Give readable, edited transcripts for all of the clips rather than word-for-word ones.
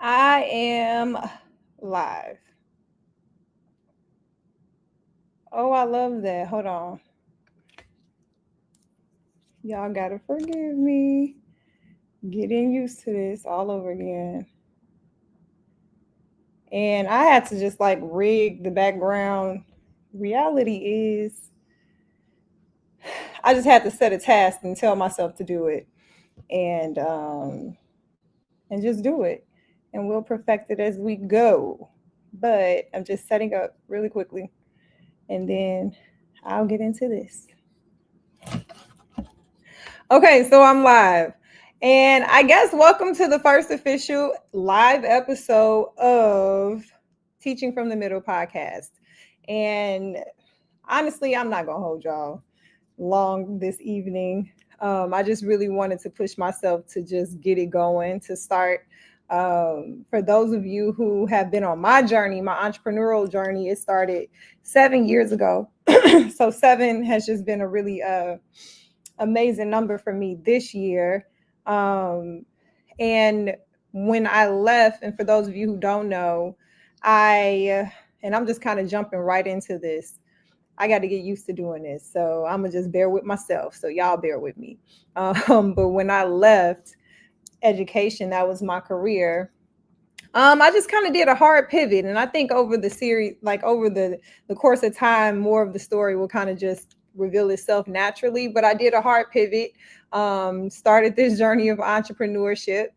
I am live. Oh, I love that. Hold on. Y'all gotta forgive me. Getting used to this all over again. And I had to just like rig the background. Reality is, I just had to set a task and tell myself to do it, and just do it, and we'll perfect it as we go. But I'm just setting up really quickly, and then I'll get into this. Okay, so I'm live. And I guess welcome to the first official live episode of Teaching from the Middle podcast. And honestly, I'm not going to hold y'all long this evening. I just really wanted to push myself to just get it going, to start. For those of you who have been on my journey, my entrepreneurial journey, it started 7 years ago. So 7 has just been a really amazing number for me this year. And when I left, and for those of you who don't know, and I'm just kind of jumping right into this. I got to get used to doing this. So I'm going to just bear with myself. So y'all bear with me. But when I left education, that was my career. I just kind of did a hard pivot. And I think over the series, like over the course of time, more of the story will kind of just reveal itself naturally. But I did a hard pivot, started this journey of entrepreneurship.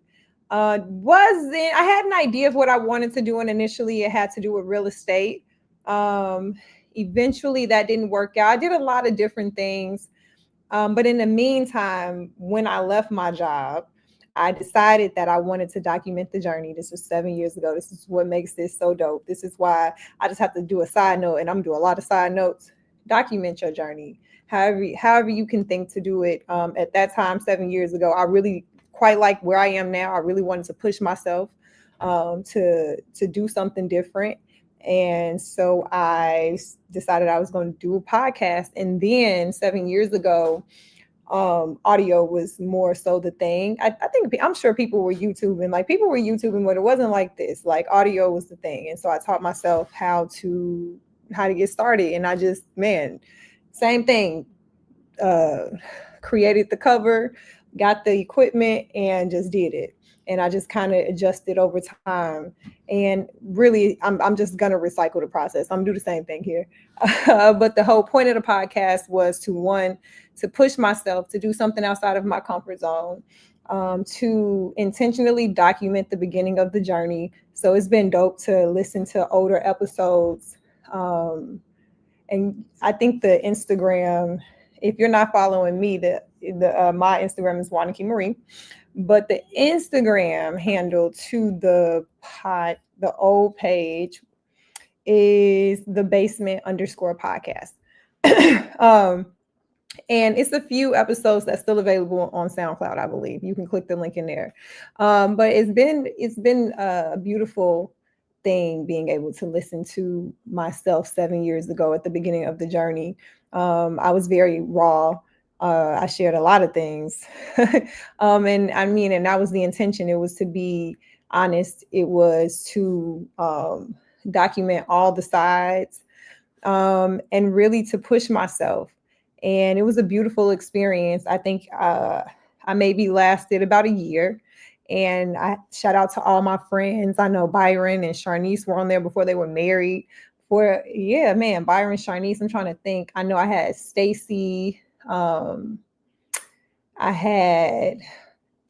I had an idea of what I wanted to do, and initially it had to do with real estate. Eventually that didn't work out. I did a lot of different things. But in the meantime, when I left my job, I decided that I wanted to document the journey. This was 7 years ago. This is what makes this so dope. This is why I just have to do a side note, and I'm gonna do a lot of side notes. Document your journey, however you can think to do it. At that time, 7 years ago, I really quite like where I am now. I really wanted to push myself to do something different. And so I decided I was going to do a podcast. And then 7 years ago, audio was more so the thing. I think I'm sure people were YouTubing, but it wasn't like this. Like audio was the thing. And so I taught myself how to get started. And I just, man, same thing. Created the cover, got the equipment, and just did it. And I just kind of adjusted over time. And really, I'm just gonna recycle the process. I'm gonna do the same thing here. But the whole point of the podcast was to push myself to do something outside of my comfort zone, to intentionally document the beginning of the journey. So it's been dope to listen to older episodes. And I think the Instagram, if you're not following me, my Instagram is Wanaki Marie, but the Instagram handle to the old page is the basement_podcast. And it's a few episodes that's still available on SoundCloud, I believe. You can click the link in there. But it's been a beautiful thing being able to listen to myself 7 years ago at the beginning of the journey. I was very raw. I shared a lot of things. And that was the intention. It was to be honest. It was to document all the sides, and really to push myself. And it was a beautiful experience. I think I maybe lasted about a year. And I shout out to all my friends. I know Byron and Sharnice were on there before they were married. Byron, Sharnice. I'm trying to think. I know I had Stacy. I had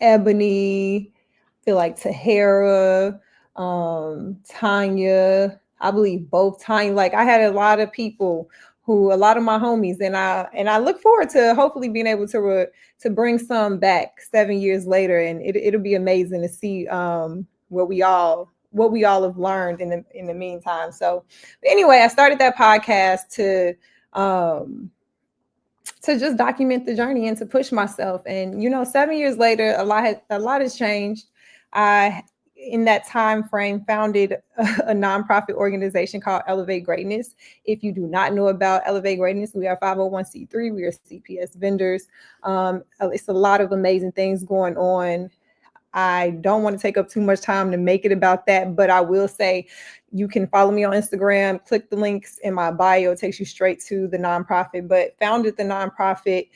Ebony. I feel like Tahara, Tanya. I believe both Tanya. Like I had a lot of people a lot of my homies, and I look forward to hopefully being able to bring some back 7 years later, and it'll be amazing to see what we all have learned in the meantime. So anyway, I started that podcast to just document the journey and to push myself. And 7 years later, a lot has changed. I, in that time frame, founded a nonprofit organization called Elevate Greatness. If you do not know about Elevate Greatness, we are 501c3. We are CPS vendors. It's a lot of amazing things going on. I don't want to take up too much time to make it about that, but I will say you can follow me on Instagram, click the links in my bio, it takes you straight to the nonprofit, but founded the nonprofit.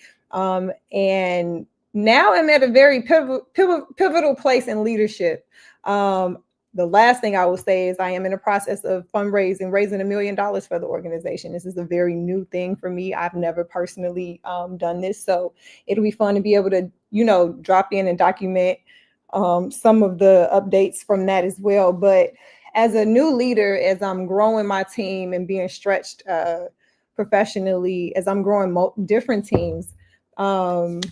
And now I'm at a very pivotal place in leadership. The last thing I will say is I am in the process of raising $1 million for the organization. This is a very new thing for me. I've never personally done this. So it'll be fun to be able to, drop in and document some of the updates from that as well. But as a new leader, as I'm growing my team and being stretched professionally, as I'm growing different teams and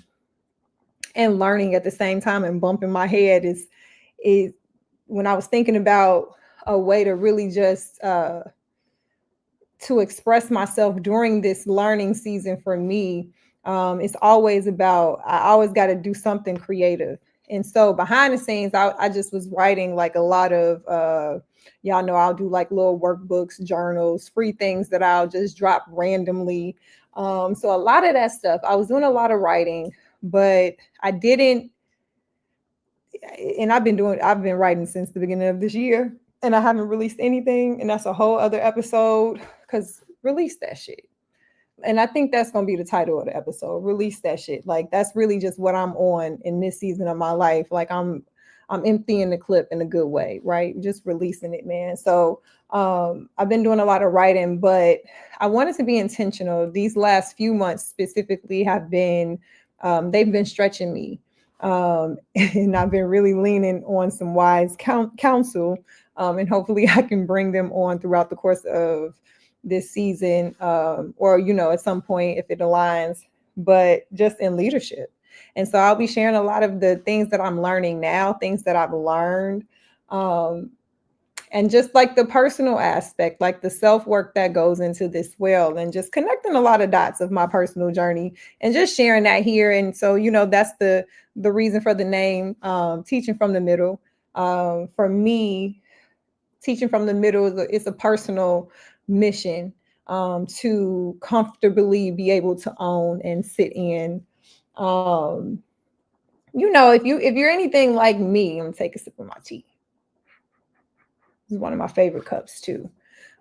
learning at the same time and bumping my head is when I was thinking about a way to really just to express myself during this learning season for me, it's always about, I always got to do something creative. And so behind the scenes, I just was writing like a lot of, y'all know I'll do like little workbooks, journals, free things that I'll just drop randomly. So a lot of that stuff, I was doing a lot of writing, but I didn't, and I've been writing since the beginning of this year and I haven't released anything. And that's a whole other episode, because release that shit. And I think that's going to be the title of the episode, release that shit. Like, that's really just what I'm on in this season of my life. Like I'm emptying the clip in a good way, right? Just releasing it, man. So I've been doing a lot of writing, but I wanted to be intentional. These last few months specifically have been, they've been stretching me. And I've been really leaning on some wise counsel, and hopefully I can bring them on throughout the course of this season, or, at some point if it aligns, but just in leadership. And so I'll be sharing a lot of the things that I'm learning now, things that I've learned, and just like the personal aspect, like the self-work that goes into this well, and just connecting a lot of dots of my personal journey and just sharing that here. And so, that's the reason for the name, Teaching from the Middle. For me, teaching from the middle is a personal mission, to comfortably be able to own and sit in. If you're anything like me, I'm gonna take a sip of my tea. This is one of my favorite cups too.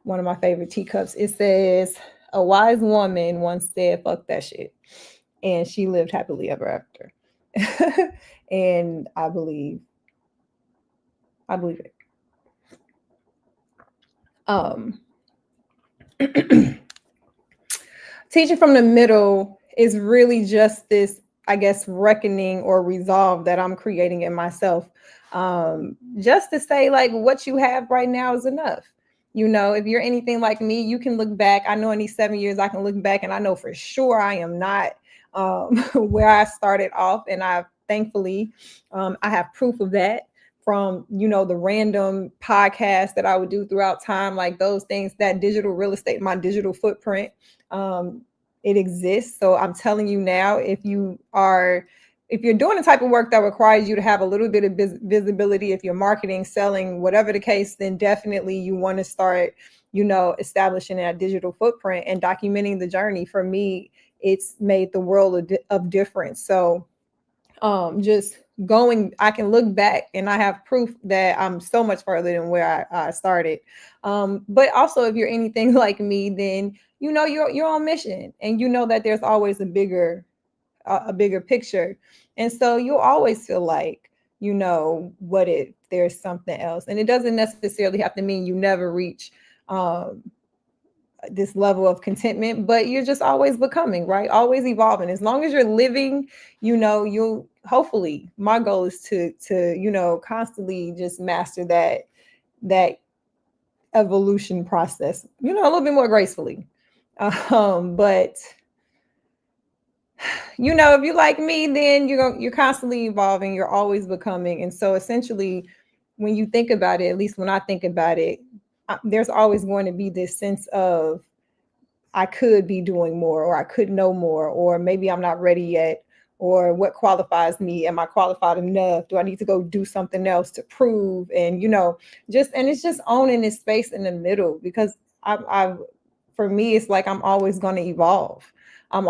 One of my favorite teacups. It says, "A wise woman once said, fuck that shit. And she lived happily ever after." And I believe it. Teaching from the middle is really just this, I guess, reckoning or resolve that I'm creating in myself. Just to say, like, what you have right now is enough. If you're anything like me, you can look back. I know in these 7 years, I can look back and I know for sure I am not where I started off. And thankfully, I have proof of that from, the random podcasts that I would do throughout time, like those things, that digital real estate, my digital footprint, it exists. So I'm telling you now, if you're doing the type of work that requires you to have a little bit of visibility, if you're marketing, selling, whatever the case, then definitely you want to start, establishing that digital footprint and documenting the journey. For me, it's made the world of difference. So just I can look back and I have proof that I'm so much further than where I started. But also, if you're anything like me, then you're on mission, and that there's always a bigger picture. And so you'll always feel like, what if there's something else? And it doesn't necessarily have to mean you never reach this level of contentment, but you're just always becoming, right? Always evolving. As long as you're living, you'll hopefully, my goal is to constantly just master that evolution process, a little bit more gracefully. But if you're like me, then you're constantly evolving, you're always becoming. And so essentially, when you think about it, at least when I think about it, there's always going to be this sense of, I could be doing more, or I could know more, or maybe I'm not ready yet, or what qualifies me? Am I qualified enough? Do I need to go do something else to prove? And, and it's just owning this space in the middle, because for me, it's like, I'm always going to evolve. I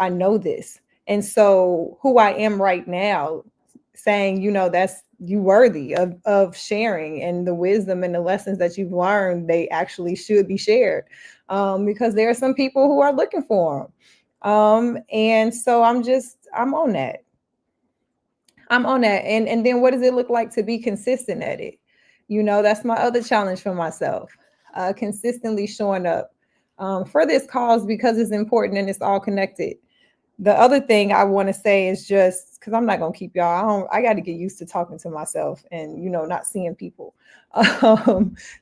know this. And so who I am right now, saying, that's you worthy of sharing, and the wisdom and the lessons that you've learned, they actually should be shared, because there are some people who are looking for them. And so I'm on that. I'm on that. And then what does it look like to be consistent at it? That's my other challenge for myself. Consistently showing up for this cause, because it's important and it's all connected. The other thing I want to say is, just because I'm not gonna keep y'all, I got to get used to talking to myself and not seeing people.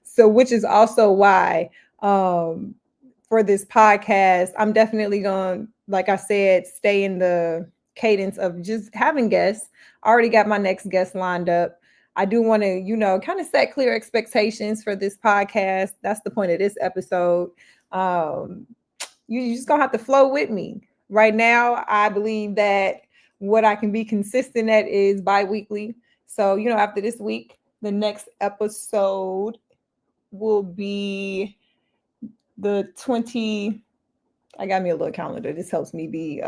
So which is also why for this podcast, I'm definitely going, like I said, stay in the cadence of just having guests. I already got my next guest lined up. I do want to, kind of set clear expectations for this podcast. That's the point of this episode. You just gonna have to flow with me. Right now, I believe that what I can be consistent at is bi-weekly. So, after this week, the next episode will be the 20. I got me a little calendar. This helps me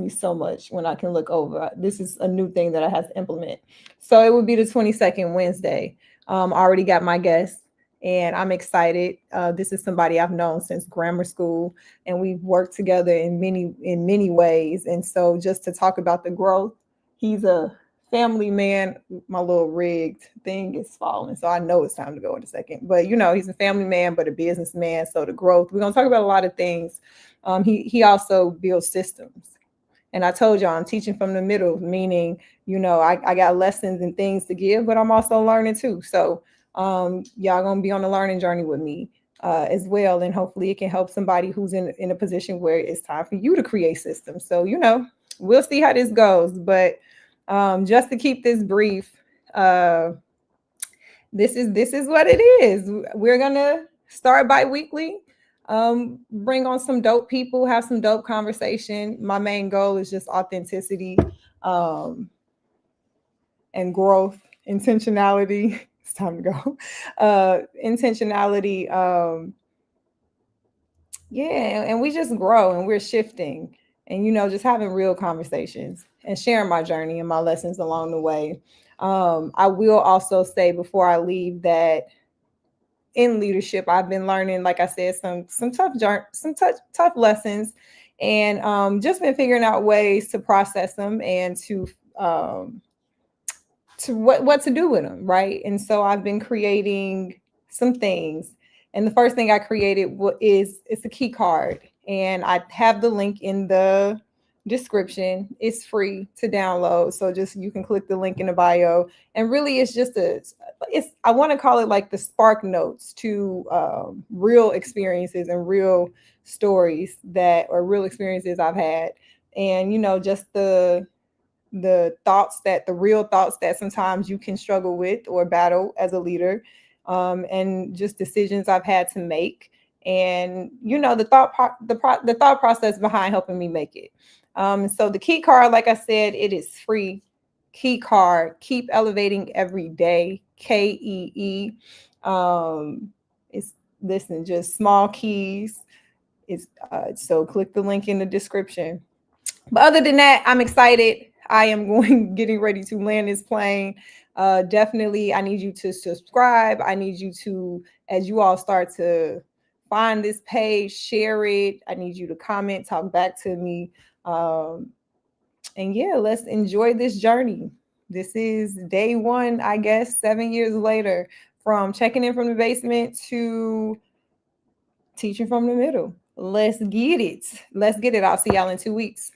so much when I can look over. This is a new thing that I have to implement. So it would be the 22nd Wednesday. I already got my guest, and I'm excited. This is somebody I've known since grammar school, and we've worked together in many ways. And so just to talk about the growth, he's a family man. My little rigged thing is falling, so I know it's time to go in a second. But he's a family man, but a businessman. So the growth, we're gonna talk about a lot of things. He also builds systems. And I told y'all I'm teaching from the middle, meaning, I got lessons and things to give, but I'm also learning too. So y'all gonna be on a learning journey with me as well. And hopefully it can help somebody who's in a position where it's time for you to create systems. So, we'll see how this goes. But just to keep this brief, this is what it is. We're gonna start bi-weekly. Bring on some dope people, have some dope conversation. My main goal is just authenticity and growth, intentionality. It's time to go. Intentionality. Yeah, and we just grow and we're shifting, and just having real conversations and sharing my journey and my lessons along the way. I will also say before I leave that in leadership, I've been learning, like I said, some tough lessons, and just been figuring out ways to process them and to what to do with them, right? And so I've been creating some things, and the first thing I created it's a key card, and I have the link in the description. It's free to download, so just you can click the link in the bio, and really it's just I want to call it like the spark notes to real experiences and real stories or real experiences I've had, and just the real thoughts that sometimes you can struggle with or battle as a leader, and just decisions I've had to make, and the thought process behind helping me make it. So the key card, like I said, it is free. Key card: keep elevating every day. KEE. It's listen, just small keys. It's so click the link in the description. But other than that, I'm excited. I am getting ready to land this plane. Definitely, I need you to subscribe. I need you to, as you all start to find this page, share it. I need you to comment, talk back to me. And yeah, let's enjoy this journey. This is day 1, I guess, 7 years later, from checking in from the basement to teaching from the middle. Let's get it. I'll see y'all in 2 weeks.